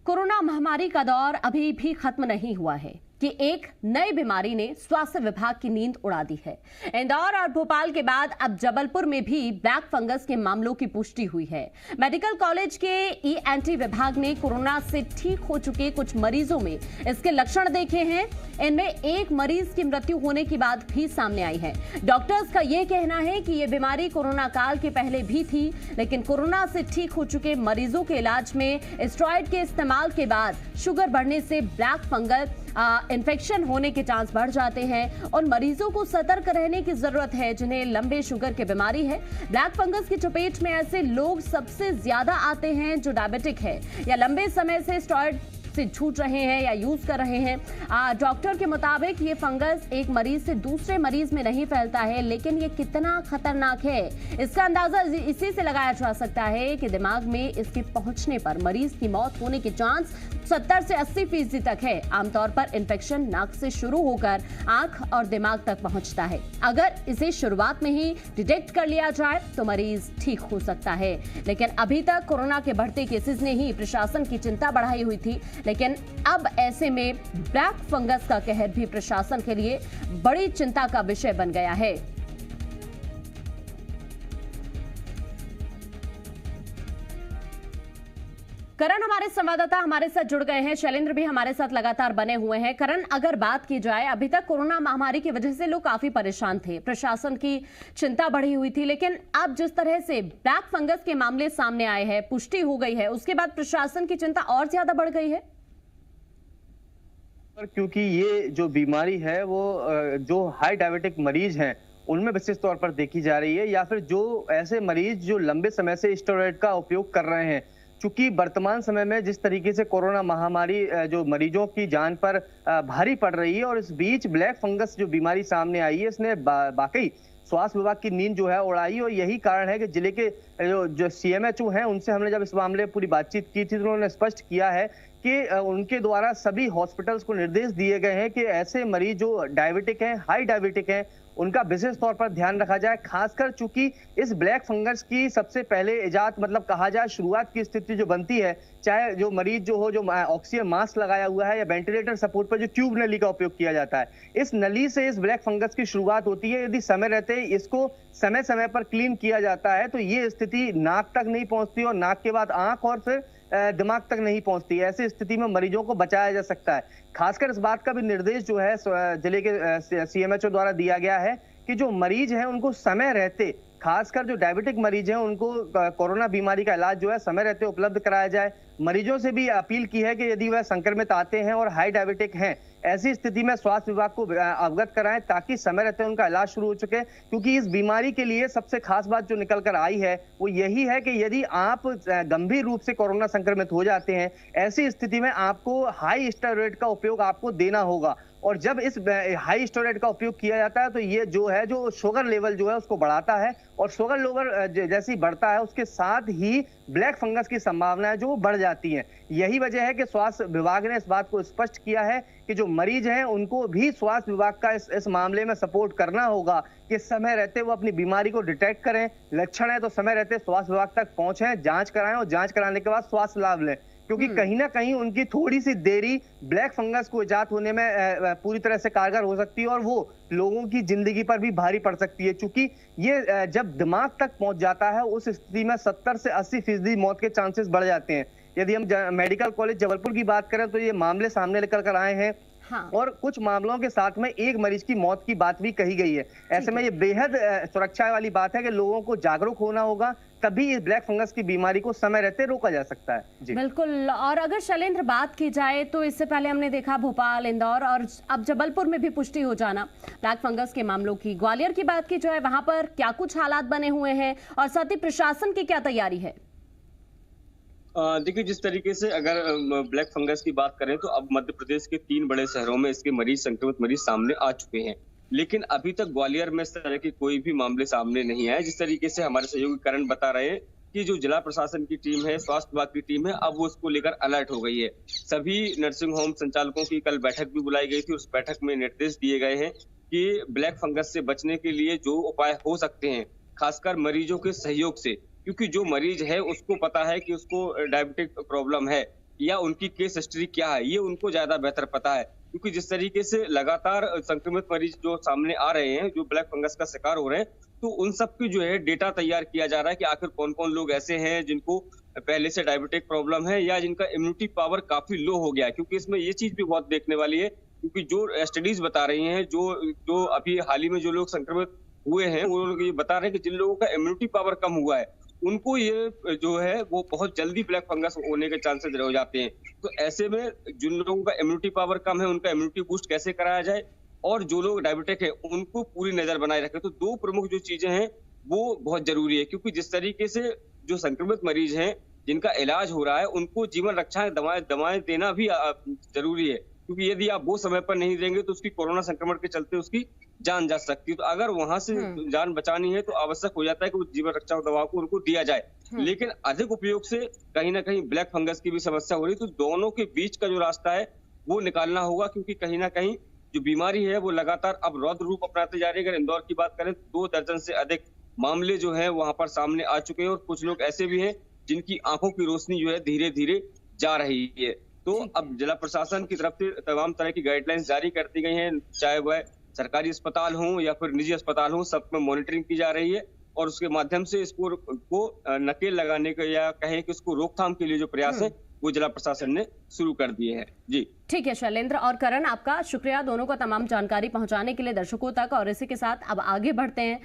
Corona महामारी का दौर अभी भी खत्म नहीं हुआ है कि एक नई बीमारी ने स्वास्थ्य विभाग की नींद उड़ा दी है। इंदौर और भोपाल के बाद अब जबलपुर में भी ब्लैक फंगस के मामलों की पुष्टि हुई है। मेडिकल कॉलेज के ईएनटी विभाग ने कोरोना से ठीक हो चुके कुछ मरीजों में इसके लक्षण देखे हैं। इनमें एक मरीज की मृत्यु होने की बात भी सामने आई है। डॉक्टर्स का यह कहना है कि यह बीमारी कोरोना काल के पहले भी थी, लेकिन कोरोना से ठीक हो चुके मरीजों के इलाज में स्टेरॉइड के इस्तेमाल के बाद शुगर बढ़ने से ब्लैक फंगल इन्फेक्शन होने के चांस बढ़ जाते हैं। उन मरीजों को सतर्क रहने की जरूरत है जिन्हें लंबे शुगर की बीमारी है। ब्लैक फंगस की चपेट में ऐसे लोग सबसे ज्यादा आते हैं जो डायबिटिक है या लंबे समय से स्टेरॉइड से छूट रहे हैं या यूज कर रहे हैं। डॉक्टर के मुताबिक ये फंगस एक मरीज से दूसरे मरीज में नहीं फैलता है, लेकिन ये कितना खतरनाक है इसका अंदाजा इसी से लगाया जा सकता है कि दिमाग में इसके पहुंचने पर मरीज की मौत होने के चांस 70 से 80% तक है। आमतौर पर इन्फेक्शन नाक से शुरू होकर आंख और दिमाग तक पहुंचता है। अगर इसे शुरुआत में ही डिटेक्ट कर लिया जाए तो मरीज ठीक हो सकता है, लेकिन अभी तक कोरोना के बढ़ते केसेस ने ही प्रशासन की चिंता बढ़ाई हुई थी। लेकिन अब ऐसे में ब्लैक फंगस का कहर भी प्रशासन के लिए बड़ी चिंता का विषय बन गया है। करण हमारे संवाददाता हमारे साथ जुड़ गए हैं, शैलेंद्र भी हमारे साथ लगातार बने हुए हैं। करण, अगर बात की जाए, अभी तक कोरोना महामारी की वजह से लोग काफी परेशान थे, प्रशासन की चिंता बढ़ी हुई थी, लेकिन अब जिस तरह से ब्लैक फंगस के मामले सामने आए हैं, पुष्टि हो गई है, उसके बाद प्रशासन की चिंता और ज्यादा बढ़ गई है। क्योंकि ये जो बीमारी है वो जो हाई डायबिटिक मरीज हैं उनमें विशेष तौर पर देखी जा रही है, या फिर जो ऐसे मरीज जो लंबे समय से स्टेरॉइड का उपयोग कर रहे हैं। चूंकि वर्तमान समय में जिस तरीके से कोरोना महामारी जो मरीजों की जान पर भारी पड़ रही है, और इस बीच ब्लैक फंगस जो बीमारी सामने आई है, इसने वाकई स्वास्थ्य विभाग की नींद जो है उड़ाई। और यही कारण है कि जिले के जो सीएमएचओ हैं उनसे हमने जब इस मामले में पूरी बातचीत की थी तो उन्होंने स्पष्ट किया है कि उनके द्वारा सभी हॉस्पिटल्स को निर्देश दिए गए हैं कि ऐसे मरीज जो डायबिटिक हैं, हाई डायबिटिक हैं, उनका विशेष तौर पर ध्यान रखा जाए। खासकर चूंकि इस ब्लैक फंगस की सबसे पहले इजाद मतलब कहा जाए शुरुआत की स्थिति जो बनती है, चाहे जो मरीज जो हो, जो ऑक्सीजन मास्क लगाया हुआ है या वेंटिलेटर सपोर्ट पर जो ट्यूब नली का उपयोग किया जाता है, इस नली से इस ब्लैक फंगस की शुरुआत होती है। यदि समय रहते इसको समय समय पर क्लीन किया जाता है तो ये स्थिति नाक तक नहीं पहुंचती और नाक के बाद आंख और फिर दिमाग तक नहीं पहुंचती। ऐसी स्थिति में मरीजों को बचाया जा सकता है। खासकर इस बात का भी निर्देश जो है जिले के सीएमएचओ द्वारा दिया गया है कि जो मरीज हैं उनको समय रहते, खासकर जो डायबिटिक मरीज हैं उनको कोरोना बीमारी का इलाज जो है समय रहते उपलब्ध कराया जाए। मरीजों से भी अपील की है कि यदि वह संक्रमित आते हैं और हाई डायबिटिक हैं, ऐसी स्थिति में स्वास्थ्य विभाग को अवगत कराएं ताकि समय रहते उनका इलाज शुरू हो चुके। क्योंकि इस बीमारी के लिए सबसे खास बात जो निकल कर आई है वो यही है कि यदि आप गंभीर रूप से कोरोना संक्रमित हो जाते हैं, ऐसी स्थिति में आपको हाई स्टेरॉइड का उपयोग आपको देना होगा। और जब इस हाई स्टेरॉइड का उपयोग किया जाता है तो ये जो है जो शुगर लेवल जो है उसको बढ़ाता है, और शुगर लेवल जैसे ही बढ़ता है उसके साथ ही ब्लैक फंगस की संभावनाएं जो बढ़ जाती हैं। यही वजह है कि स्वास्थ्य विभाग ने इस बात को स्पष्ट किया है कि जो मरीज हैं उनको भी स्वास्थ्य विभाग का इस मामले में सपोर्ट करना होगा कि समय रहते वो अपनी बीमारी को डिटेक्ट करें, लक्षण है तो समय रहते स्वास्थ्य विभाग तक पहुंचें, जांच कराएं और जांच कराने के बाद स्वास्थ्य लाभ लें। क्योंकि कहीं ना कहीं उनकी थोड़ी सी देरी ब्लैक फंगस को इजाद होने में पूरी तरह से कारगर हो सकती है और वो लोगों की जिंदगी पर भी भारी पड़ सकती है। क्योंकि ये जब दिमाग तक पहुंच जाता है उस स्थिति में 70 से 80% मौत के चांसेस बढ़ जाते हैं। यदि हम मेडिकल कॉलेज जबलपुर की बात करें तो ये मामले सामने लेकर कर आए हैं। हाँ। और कुछ मामलों के साथ में एक मरीज की मौत की बात भी कही गई है। ऐसे में ये बेहद सुरक्षा वाली बात है कि लोगों को जागरूक होना होगा, तभी इस ब्लैक फंगस की बीमारी को समय रहते रोका जा सकता है। जी बिल्कुल। और अगर शैलेंद्र बात की जाए तो इससे पहले हमने देखा भोपाल, इंदौर और अब जबलपुर में भी पुष्टि हो जाना ब्लैक फंगस के मामलों की। ग्वालियर की बात की जाए, वहां पर क्या कुछ हालात बने हुए हैं और साथ ही प्रशासन की क्या तैयारी है? देखिए, जिस तरीके से अगर ब्लैक फंगस की बात करें तो अब मध्य प्रदेश के 3 बड़े शहरों में इसके मरीज, संक्रमित मरीज सामने आ चुके हैं, लेकिन अभी तक ग्वालियर में इस तरह के कोई भी मामले सामने नहीं आए। जिस तरीके से हमारे सहयोगी करण बता रहे हैं कि जो जिला प्रशासन की टीम है, स्वास्थ्य विभाग की टीम है, अब वो इसको लेकर अलर्ट हो गई है। सभी नर्सिंग होम संचालकों की कल बैठक भी बुलाई गई थी। उस बैठक में निर्देश दिए गए हैं कि ब्लैक फंगस से बचने के लिए जो उपाय हो सकते हैं, खासकर मरीजों के सहयोग से, क्योंकि जो मरीज है उसको पता है कि उसको डायबिटिक प्रॉब्लम है, या उनकी केस हिस्ट्री क्या है, ये उनको ज्यादा बेहतर पता है। क्योंकि जिस तरीके से लगातार संक्रमित मरीज जो सामने आ रहे हैं, जो ब्लैक फंगस का शिकार हो रहे हैं, तो उन सब की जो है डेटा तैयार किया जा रहा है कि आखिर कौन कौन लोग ऐसे हैं जिनको पहले से डायबिटिक प्रॉब्लम है या जिनका इम्यूनिटी पावर काफी लो हो गया है। क्योंकि इसमें ये चीज भी बहुत देखने वाली है, क्योंकि जो स्टडीज बता रही हैं, जो अभी हाल ही में जो लोग संक्रमित हुए हैं, वो लोग ये बता रहे हैं कि जिन लोगों का इम्यूनिटी पावर कम हुआ है, उनको ये जो है वो बहुत जल्दी ब्लैक फंगस होने के चांसेस हो जाते हैं। तो ऐसे में जिन लोगों का इम्यूनिटी पावर कम है, उनका इम्यूनिटी बूस्ट कैसे कराया जाए, और जो लोग डायबिटिक है उनको पूरी नजर बनाए रखें। तो दो प्रमुख जो चीजें हैं वो बहुत जरूरी है, क्योंकि जिस तरीके से जो संक्रमित मरीज हैं जिनका इलाज हो रहा है, उनको जीवन रक्षा दवाएं देना भी जरूरी है। क्योंकि यदि आप वो समय पर नहीं देंगे तो उसकी कोरोना संक्रमण के चलते उसकी जान जा सकती है। तो अगर वहां से जान बचानी है तो आवश्यक हो जाता है कि जीवन रक्षा दवाओं को उनको दिया जाए। लेकिन अधिक उपयोग से कहीं ना कहीं ब्लैक फंगस की भी समस्या हो रही है। तो दोनों के बीच का जो रास्ता है वो निकालना होगा, क्योंकि कहीं ना कहीं जो बीमारी है वो लगातार अब रौद्र रूप अपनाते जा रही है। अगर इंदौर की बात करें तो 2 दर्जन से अधिक मामले जो है वहां पर सामने आ चुके हैं, और कुछ लोग ऐसे भी हैं जिनकी आंखों की रोशनी जो है धीरे धीरे जा रही है। तो अब जिला प्रशासन की तरफ से तमाम तरह की गाइडलाइंस जारी कर दी गई हैं, चाहे वह सरकारी अस्पताल हो या फिर निजी अस्पताल हो, सब में मॉनिटरिंग की जा रही है, और उसके माध्यम से इसको नकेल लगाने का या कहें कि उसको रोकथाम के लिए जो प्रयास है वो जिला प्रशासन ने शुरू कर दिए हैं। जी ठीक है शैलेंद्र और करण, आपका शुक्रिया दोनों को तमाम जानकारी पहुंचाने के लिए दर्शकों तक। और इसी के साथ अब आगे बढ़ते हैं।